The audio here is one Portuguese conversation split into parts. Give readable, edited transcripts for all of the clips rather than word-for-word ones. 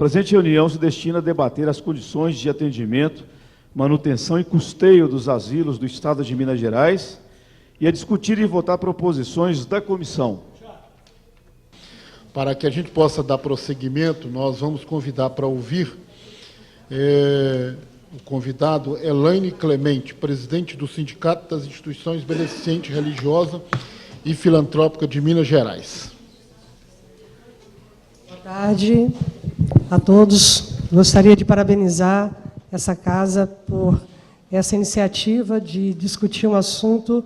presente reunião se destina a debater as condições de atendimento, manutenção e custeio dos asilos do Estado de Minas Gerais e a discutir e votar proposições da comissão. Para que a gente possa dar prosseguimento, nós vamos convidar para ouvir o convidado Elaine Clemente, presidente do Sindicato das Instituições Beneficente Religiosa e Filantrópica de Minas Gerais. Boa tarde a todos. Gostaria de parabenizar essa casa por essa iniciativa de discutir um assunto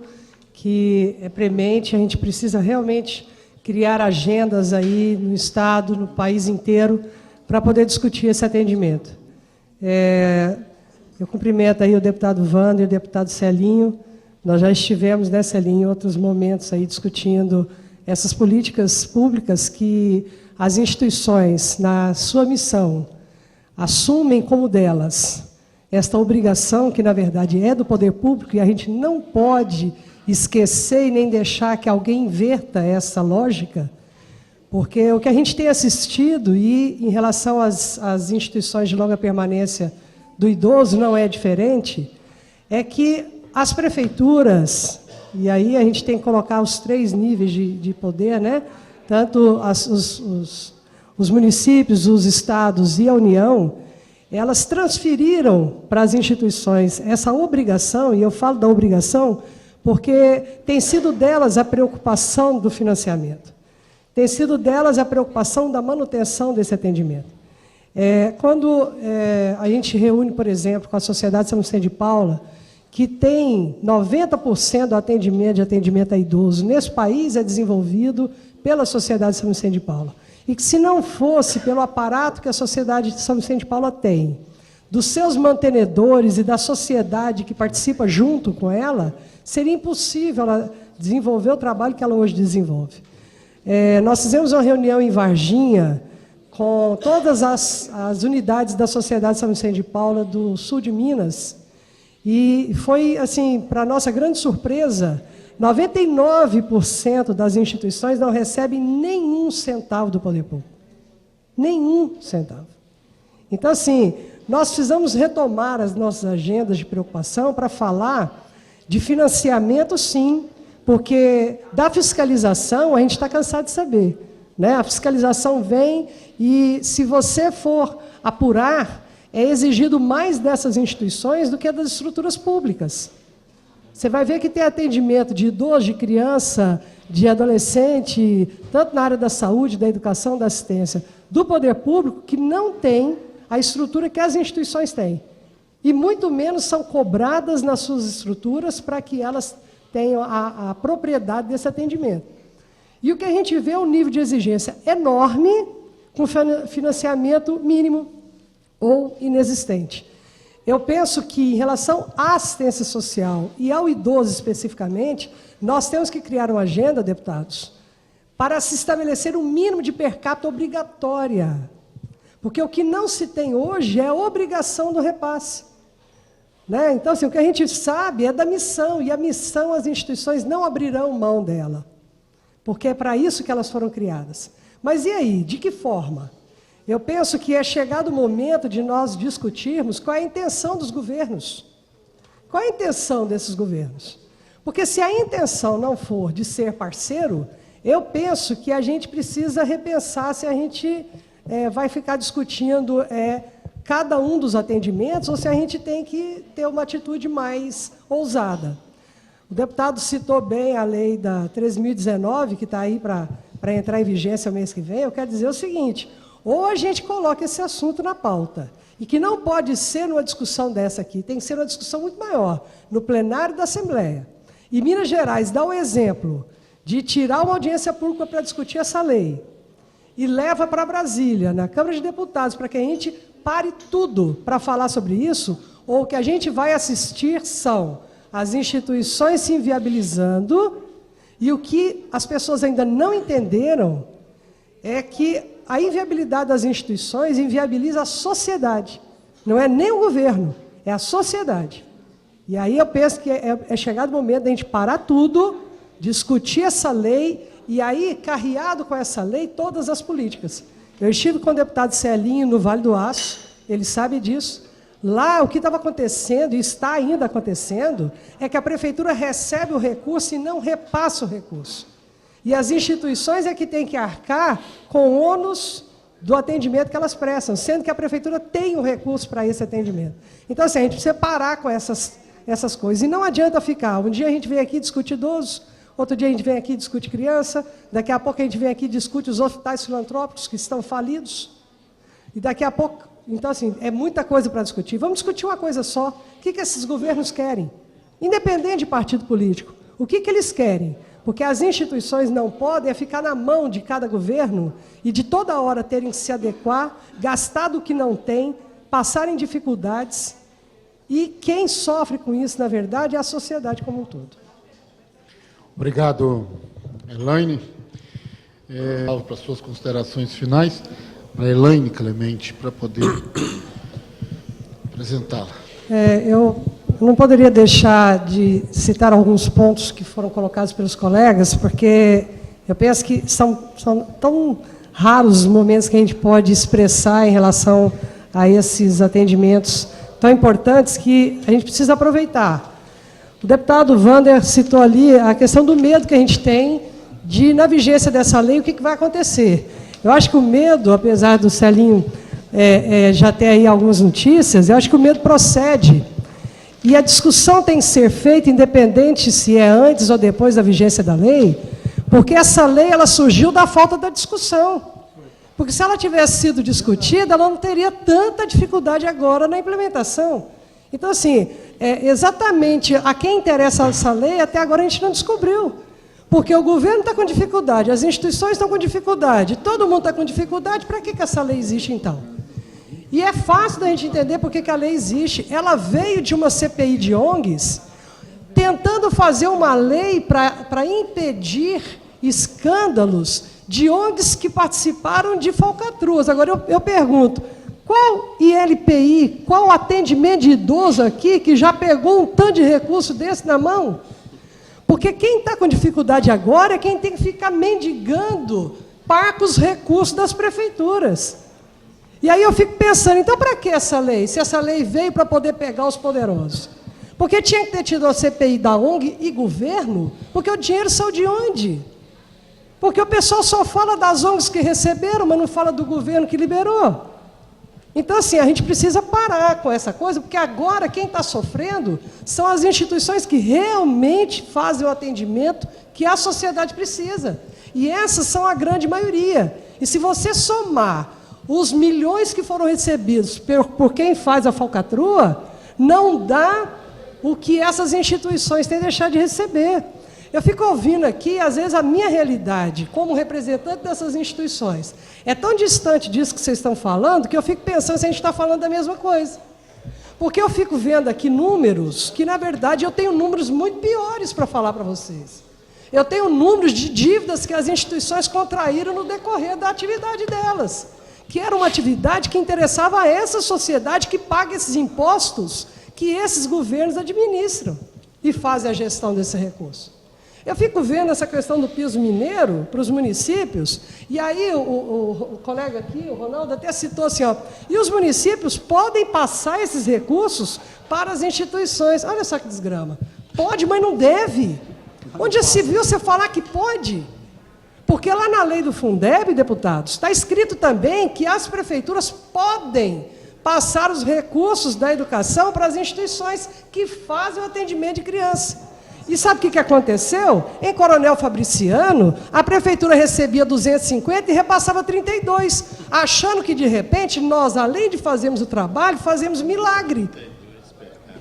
que é premente. A gente precisa realmente criar agendas aí no Estado, no país inteiro, para poder discutir esse atendimento. Eu cumprimento aí o deputado Wander e o deputado Celinho. Nós já estivemos, né, Celinho, em outros momentos aí discutindo essas políticas públicas que as instituições, na sua missão, assumem como delas esta obrigação, que na verdade é do poder público, e a gente não pode esquecer e nem deixar que alguém inverta essa lógica, porque o que a gente tem assistido, e em relação às instituições de longa permanência do idoso não é diferente, é que as prefeituras, e aí a gente tem que colocar os 3 níveis de poder, né? Tanto os municípios, os estados e a União, elas transferiram para as instituições essa obrigação, e eu falo da obrigação porque tem sido delas a preocupação do financiamento, tem sido delas a preocupação da manutenção desse atendimento. Quando a gente reúne, por exemplo, com a Sociedade São Vicente de Paula, que tem 90% do atendimento a idoso nesse país é desenvolvido pela Sociedade São Vicente de Paula. E que, se não fosse pelo aparato que a Sociedade de São Vicente de Paula tem, dos seus mantenedores e da sociedade que participa junto com ela, seria impossível ela desenvolver o trabalho que ela hoje desenvolve. Nós fizemos uma reunião em Varginha com todas as unidades da Sociedade São Vicente de Paula do sul de Minas, e foi, assim, para nossa grande surpresa, 99% das instituições não recebem nenhum centavo do poder público. Nenhum centavo. Então, assim, nós precisamos retomar as nossas agendas de preocupação para falar de financiamento, sim, porque da fiscalização a gente está cansado de saber, né? A fiscalização vem e, se você for apurar, é exigido mais dessas instituições do que das estruturas públicas. Você vai ver que tem atendimento de idoso, de criança, de adolescente, tanto na área da saúde, da educação, da assistência, do poder público, que não tem a estrutura que as instituições têm. E muito menos são cobradas nas suas estruturas para que elas tenham a propriedade desse atendimento. E o que a gente vê é um nível de exigência enorme, com financiamento mínimo ou inexistente. Eu penso que, em relação à assistência social e ao idoso especificamente, nós temos que criar uma agenda, deputados, para se estabelecer um mínimo de per capita obrigatória. Porque o que não se tem hoje é a obrigação do repasse, né? Então, assim, o que a gente sabe é da missão, e a missão as instituições não abrirão mão dela, porque é para isso que elas foram criadas. Mas e aí, de que forma? Eu penso que é chegado o momento de nós discutirmos qual é a intenção dos governos. Qual é a intenção desses governos? Porque se a intenção não for de ser parceiro, eu penso que a gente precisa repensar se a gente vai ficar discutindo cada um dos atendimentos ou se a gente tem que ter uma atitude mais ousada. O deputado citou bem a lei da 13.019, que está aí para entrar em vigência o mês que vem. Eu quero dizer o seguinte: ou a gente coloca esse assunto na pauta, e que não pode ser numa discussão dessa aqui, tem que ser uma discussão muito maior, no plenário da Assembleia. E Minas Gerais dá o exemplo de tirar uma audiência pública para discutir essa lei, e leva para Brasília, na Câmara de Deputados, para que a gente pare tudo para falar sobre isso, ou o que a gente vai assistir são as instituições se inviabilizando, e o que as pessoas ainda não entenderam é que a inviabilidade das instituições inviabiliza a sociedade. Não é nem o governo, é a sociedade. E aí eu penso que é chegado o momento de a gente parar tudo, discutir essa lei, e aí, carreado com essa lei, todas as políticas. Eu estive com o deputado Celinho no Vale do Aço, ele sabe disso. Lá, o que estava acontecendo, e está ainda acontecendo, é que a prefeitura recebe o recurso e não repassa o recurso. E as instituições é que têm que arcar com o ônus do atendimento que elas prestam, sendo que a prefeitura tem o recurso para esse atendimento. Então, assim, a gente precisa parar com essas coisas. E não adianta ficar. Um dia a gente vem aqui discutir idosos, outro dia a gente vem aqui e discute criança, daqui a pouco a gente vem aqui e discute os hospitais filantrópicos que estão falidos, e daqui a pouco... Então, assim, é muita coisa para discutir. Vamos discutir uma coisa só. O que esses governos querem? Independente de partido político. O que eles querem? Porque as instituições não podem ficar na mão de cada governo e de toda hora terem que se adequar, gastar do que não tem, passarem dificuldades. E quem sofre com isso, na verdade, é a sociedade como um todo. Obrigado, Elaine. Para as suas considerações finais, para a Elaine Clemente, para poder apresentá-la. Eu não poderia deixar de citar alguns pontos que foram colocados pelos colegas, porque eu penso que são tão raros os momentos que a gente pode expressar em relação a esses atendimentos tão importantes que a gente precisa aproveitar. O deputado Wander citou ali a questão do medo que a gente tem de, na vigência dessa lei, o que vai acontecer. Eu acho que o medo, apesar do Celinho já ter aí algumas notícias, eu acho que o medo procede. E a discussão tem que ser feita, independente se é antes ou depois da vigência da lei, porque essa lei ela surgiu da falta da discussão. Porque se ela tivesse sido discutida, ela não teria tanta dificuldade agora na implementação. Então, assim, exatamente a quem interessa essa lei, até agora a gente não descobriu. Porque o governo está com dificuldade, as instituições estão com dificuldade, todo mundo está com dificuldade, para que essa lei existe, então? E é fácil da gente entender por que a lei existe. Ela veio de uma CPI de ONGs, tentando fazer uma lei para impedir escândalos de ONGs que participaram de falcatruas. Agora, eu pergunto, qual ILPI, qual atendimento de idoso aqui que já pegou um tanto de recurso desse na mão? Porque quem está com dificuldade agora é quem tem que ficar mendigando parcos recursos das prefeituras. E aí eu fico pensando, então para que essa lei? Se essa lei veio para poder pegar os poderosos. Porque tinha que ter tido a CPI da ONG e governo, porque o dinheiro saiu de onde? Porque o pessoal só fala das ONGs que receberam, mas não fala do governo que liberou. Então, assim, a gente precisa parar com essa coisa, porque agora quem está sofrendo são as instituições que realmente fazem o atendimento que a sociedade precisa. E essas são a grande maioria. E se você somar os milhões que foram recebidos por quem faz a falcatrua, não dá o que essas instituições têm deixado de receber. Eu fico ouvindo aqui, às vezes, a minha realidade, como representante dessas instituições, é tão distante disso que vocês estão falando, que eu fico pensando se a gente está falando da mesma coisa. Porque eu fico vendo aqui números, que, na verdade, eu tenho números muito piores para falar para vocês. Eu tenho números de dívidas que as instituições contraíram no decorrer da atividade delas, que era uma atividade que interessava a essa sociedade que paga esses impostos que esses governos administram e fazem a gestão desse recurso. Eu fico vendo essa questão do piso mineiro para os municípios, e aí o colega aqui, o Ronaldo, até citou assim, ó, e os municípios podem passar esses recursos para as instituições. Olha só que desgrama. Pode, mas não deve. Onde se viu você falar que pode? Porque lá na lei do Fundeb, deputados, está escrito também que as prefeituras podem passar os recursos da educação para as instituições que fazem o atendimento de criança. E sabe o que aconteceu? Em Coronel Fabriciano, a prefeitura recebia 250 e repassava 32, achando que, de repente, nós, além de fazermos o trabalho, fazemos milagre.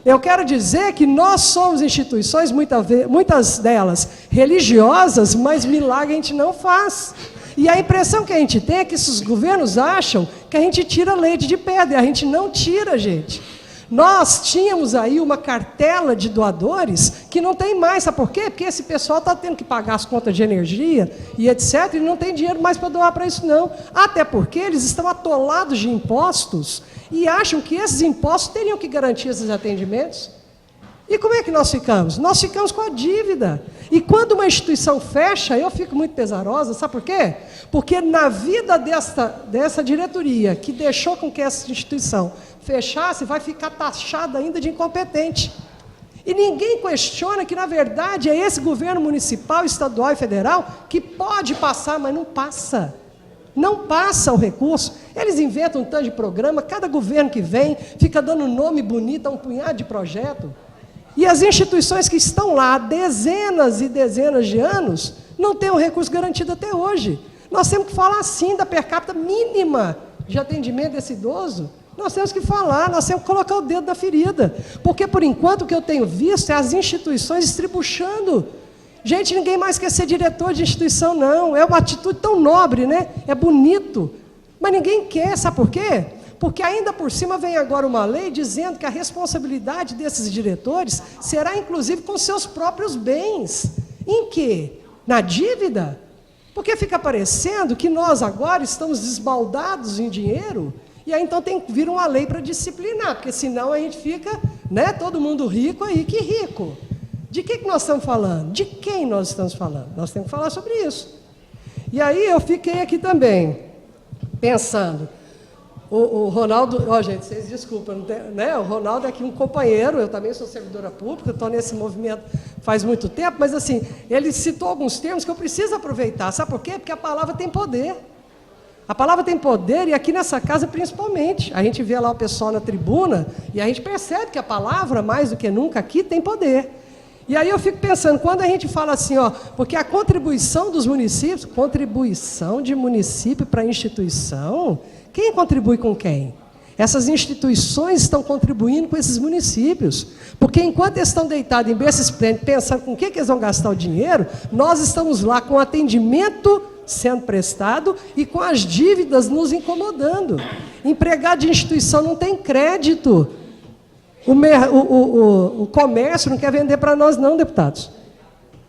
Eu quero dizer que nós somos instituições, muitas delas religiosas, mas milagre a gente não faz. E a impressão que a gente tem é que esses governos acham que a gente tira leite de pedra, e a gente não tira, gente. Nós tínhamos aí uma cartela de doadores que não tem mais, sabe por quê? Porque esse pessoal está tendo que pagar as contas de energia e etc, e não tem dinheiro mais para doar para isso não. Até porque eles estão atolados de impostos e acham que esses impostos teriam que garantir esses atendimentos. E como é que nós ficamos? Nós ficamos com a dívida. E quando uma instituição fecha, eu fico muito pesarosa, sabe por quê? Porque na vida dessa diretoria, que deixou com que essa instituição fechasse, vai ficar taxada ainda de incompetente. E ninguém questiona que, na verdade, é esse governo municipal, estadual e federal que pode passar, mas não passa. Não passa o recurso. Eles inventam um tanto de programa, cada governo que vem fica dando nome bonito a um punhado de projeto. E as instituições que estão lá há dezenas e dezenas de anos não têm o recurso garantido até hoje. Nós temos que falar, sim, da per capita mínima de atendimento desse idoso. Nós temos que falar, nós temos que colocar o dedo na ferida. Porque, por enquanto, o que eu tenho visto é as instituições estribuchando. Gente, ninguém mais quer ser diretor de instituição, não. É uma atitude tão nobre, né? É bonito. Mas ninguém quer, sabe por quê? Porque ainda por cima vem agora uma lei dizendo que a responsabilidade desses diretores será, inclusive, com seus próprios bens. Em quê? Na dívida? Porque fica parecendo que nós agora estamos desbaldados em dinheiro, e aí então tem que vir uma lei para disciplinar, porque senão a gente fica, né, todo mundo rico aí, que rico. De que nós estamos falando? De quem nós estamos falando? Nós temos que falar sobre isso. E aí eu fiquei aqui também, pensando, o Ronaldo, gente, vocês desculpam, não tem, né? O Ronaldo é aqui um companheiro, eu também sou servidora pública, estou nesse movimento faz muito tempo, mas assim, ele citou alguns termos que eu preciso aproveitar, sabe por quê? Porque a palavra tem poder. A palavra tem poder, e aqui nessa casa principalmente. A gente vê lá o pessoal na tribuna, e a gente percebe que a palavra, mais do que nunca, aqui tem poder. E aí eu fico pensando, quando a gente fala assim, ó, porque a contribuição dos municípios, contribuição de município para instituição, quem contribui com quem? Essas instituições estão contribuindo com esses municípios. Porque enquanto eles estão deitados em berço esplêndido, pensando com o que eles vão gastar o dinheiro, nós estamos lá com atendimento sendo prestado e com as dívidas nos incomodando. Empregado de instituição não tem crédito. O comércio não quer vender para nós não, deputados.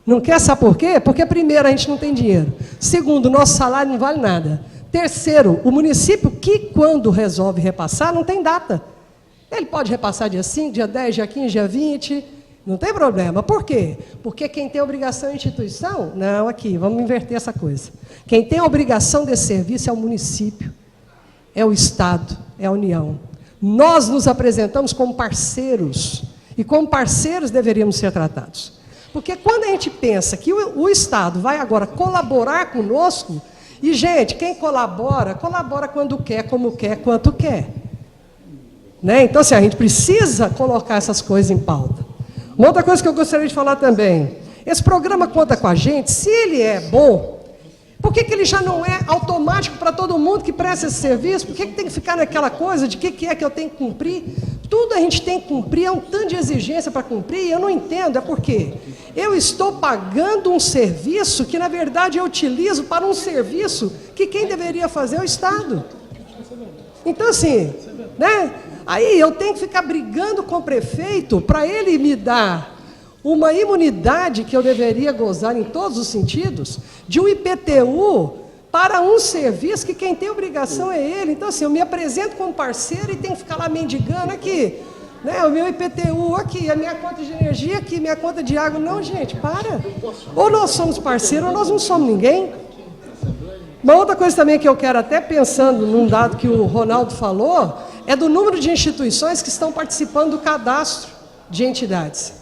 Não quer, sabe por quê? Porque, primeiro, a gente não tem dinheiro. Segundo, o nosso salário não vale nada. Terceiro, o município que, quando resolve repassar, não tem data. Ele pode repassar dia 5, dia 10, dia 15, dia 20, não tem problema. Por quê? Porque quem tem obrigação é a instituição? Não, aqui, vamos inverter essa coisa. Quem tem a obrigação desse serviço é o município, é o Estado, é a União. Nós nos apresentamos como parceiros, e como parceiros deveríamos ser tratados. Porque quando a gente pensa que o Estado vai agora colaborar conosco, e, gente, quem colabora, colabora quando quer, como quer, quanto quer. Né? Então, assim, a gente precisa colocar essas coisas em pauta. Uma outra coisa que eu gostaria de falar também, esse programa Conta com a Gente, se ele é bom, por que ele já não é automático para todo mundo que presta esse serviço? Por que tem que ficar naquela coisa de que é que eu tenho que cumprir? Tudo a gente tem que cumprir, é um tanto de exigência para cumprir, eu não entendo, é porque eu estou pagando um serviço que, na verdade, eu utilizo para um serviço que quem deveria fazer é o Estado. Então, assim, né? Aí eu tenho que ficar brigando com o prefeito para ele me dar uma imunidade que eu deveria gozar em todos os sentidos, de um IPTU para um serviço que quem tem obrigação é ele. Então, assim, eu me apresento como parceiro e tenho que ficar lá mendigando aqui, né, o meu IPTU aqui, a minha conta de energia aqui, minha conta de água. Não, gente, para. Ou nós somos parceiros ou nós não somos ninguém. Uma outra coisa também que eu quero, até pensando num dado que o Ronaldo falou, é do número de instituições que estão participando do cadastro de entidades.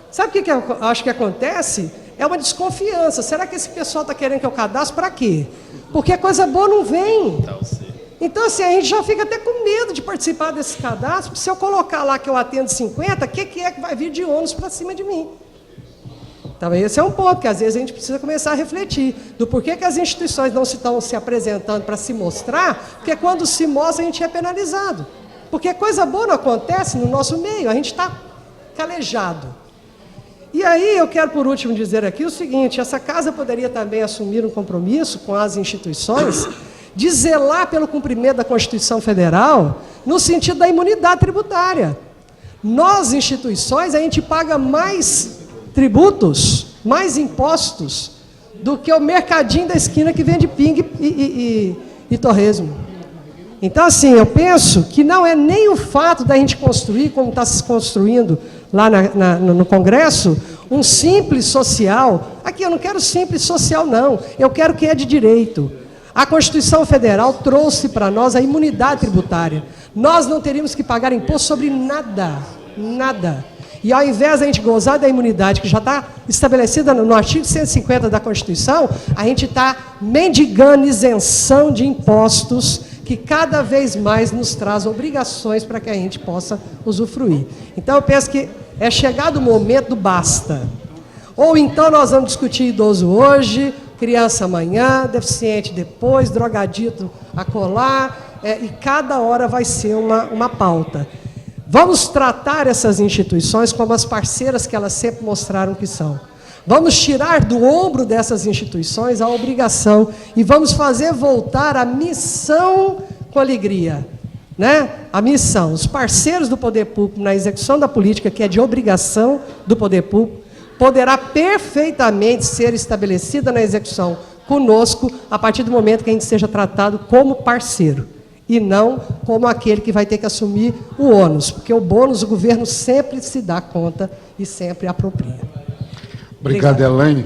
Sabe o que eu acho que acontece? É uma desconfiança. Será que esse pessoal está querendo que eu cadastre para quê? Porque coisa boa não vem. Então, assim, a gente já fica até com medo de participar desse cadastro, porque se eu colocar lá que eu atendo 50, o que é que vai vir de ônus para cima de mim? Então, esse é um ponto que, às vezes, a gente precisa começar a refletir do porquê que as instituições não estão se apresentando para se mostrar, porque quando se mostra, a gente é penalizado. Porque coisa boa não acontece no nosso meio, a gente está calejado. E aí eu quero, por último, dizer aqui o seguinte, essa casa poderia também assumir um compromisso com as instituições de zelar pelo cumprimento da Constituição Federal no sentido da imunidade tributária. Nós, instituições, a gente paga mais tributos, mais impostos do que o mercadinho da esquina que vende pingue e torresmo. Então, assim, eu penso que não é nem o fato da gente construir como está se construindo lá no Congresso, um simples social. Aqui eu não quero simples social, não. Eu quero que é de direito. A Constituição Federal trouxe para nós a imunidade tributária. Nós não teríamos que pagar imposto sobre nada, nada. E ao invés de a gente gozar da imunidade, que já está estabelecida no artigo 150 da Constituição, a gente está mendigando isenção de impostos, que cada vez mais nos traz obrigações para que a gente possa usufruir. Então, eu penso que é chegado o momento do basta. Ou então nós vamos discutir idoso hoje, criança amanhã, deficiente depois, drogadito acolá, e cada hora vai ser uma pauta. Vamos tratar essas instituições como as parceiras que elas sempre mostraram que são. Vamos tirar do ombro dessas instituições a obrigação e vamos fazer voltar a missão com alegria, né? A missão, os parceiros do poder público na execução da política, que é de obrigação do poder público, poderá perfeitamente ser estabelecida na execução conosco a partir do momento que a gente seja tratado como parceiro e não como aquele que vai ter que assumir o ônus, porque o bônus o governo sempre se dá conta e sempre apropria. Obrigado, Elaine.